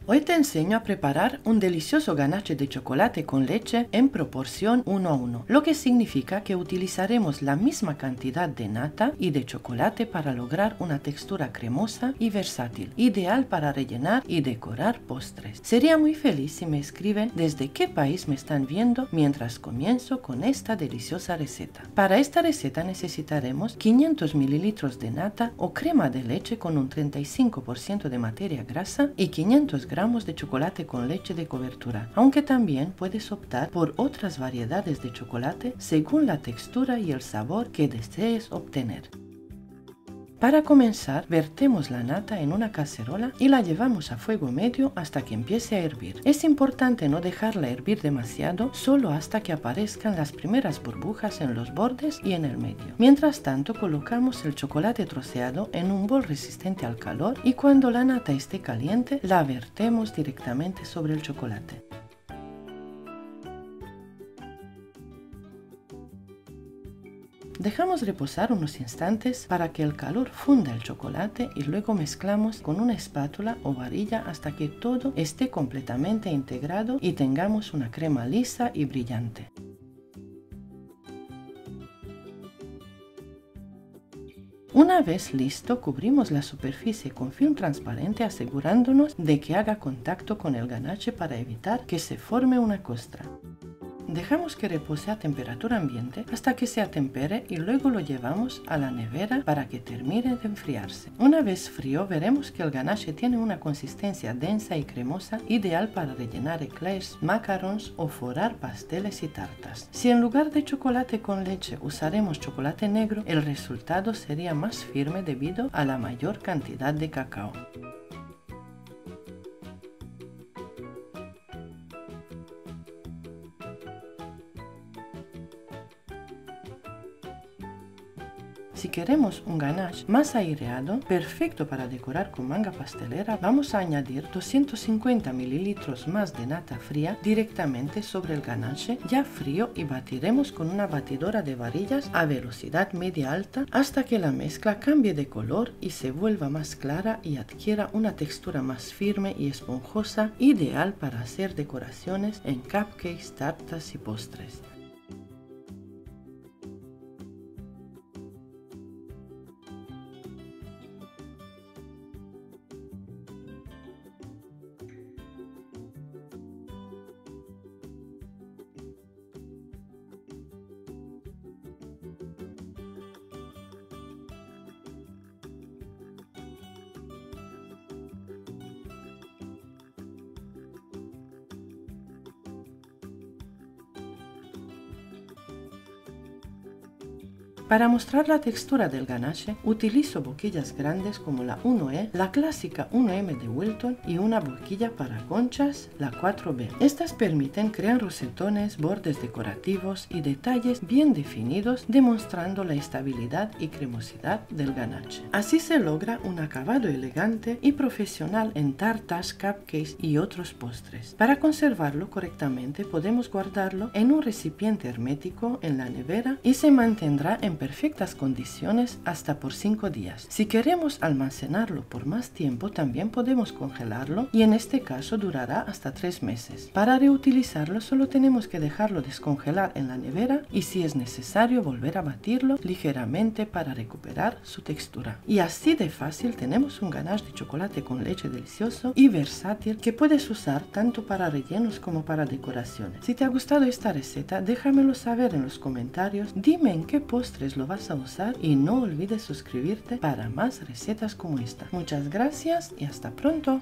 Hoy te enseño a preparar un delicioso ganache de chocolate con leche en proporción 1:1, lo que significa que utilizaremos la misma cantidad de nata y de chocolate para lograr una textura cremosa y versátil, ideal para rellenar y decorar postres. Sería muy feliz si me escriben desde qué país me están viendo mientras comienzo con esta deliciosa receta. Para esta receta necesitaremos 500 ml de nata o crema de leche con un 35% de materia grasa y 500 gramos de chocolate con leche de cobertura, aunque también puedes optar por otras variedades de chocolate según la textura y el sabor que desees obtener. Para comenzar, vertemos la nata en una cacerola y la llevamos a fuego medio hasta que empiece a hervir. Es importante no dejarla hervir demasiado, solo hasta que aparezcan las primeras burbujas en los bordes y en el medio. Mientras tanto, colocamos el chocolate troceado en un bol resistente al calor y cuando la nata esté caliente, la vertemos directamente sobre el chocolate. Dejamos reposar unos instantes para que el calor funda el chocolate y luego mezclamos con una espátula o varilla hasta que todo esté completamente integrado y tengamos una crema lisa y brillante. Una vez listo, cubrimos la superficie con film transparente asegurándonos de que haga contacto con el ganache para evitar que se forme una costra. Dejamos que repose a temperatura ambiente hasta que se atempere y luego lo llevamos a la nevera para que termine de enfriarse. Una vez frío, veremos que el ganache tiene una consistencia densa y cremosa, ideal para rellenar eclairs, macarons o forrar pasteles y tartas. Si en lugar de chocolate con leche usaremos chocolate negro, el resultado sería más firme debido a la mayor cantidad de cacao. Si queremos un ganache más aireado, perfecto para decorar con manga pastelera, vamos a añadir 250 ml más de nata fría directamente sobre el ganache ya frío y batiremos con una batidora de varillas a velocidad media-alta hasta que la mezcla cambie de color y se vuelva más clara y adquiera una textura más firme y esponjosa, ideal para hacer decoraciones en cupcakes, tartas y postres. Para mostrar la textura del ganache, utilizo boquillas grandes como la 1E, la clásica 1M de Wilton y una boquilla para conchas, la 4B. Estas permiten crear rosetones, bordes decorativos y detalles bien definidos, demostrando la estabilidad y cremosidad del ganache. Así se logra un acabado elegante y profesional en tartas, cupcakes y otros postres. Para conservarlo correctamente, podemos guardarlo en un recipiente hermético en la nevera y se mantendrá en perfectas condiciones hasta por 5 días. Si queremos almacenarlo por más tiempo, también podemos congelarlo y en este caso durará hasta 3 meses. Para reutilizarlo solo tenemos que dejarlo descongelar en la nevera y si es necesario volver a batirlo ligeramente para recuperar su textura. Y así de fácil tenemos un ganache de chocolate con leche delicioso y versátil que puedes usar tanto para rellenos como para decoraciones. Si te ha gustado esta receta, déjamelo saber en los comentarios, dime en qué postres lo vas a usar y no olvides suscribirte para más recetas como esta. Muchas gracias y hasta pronto.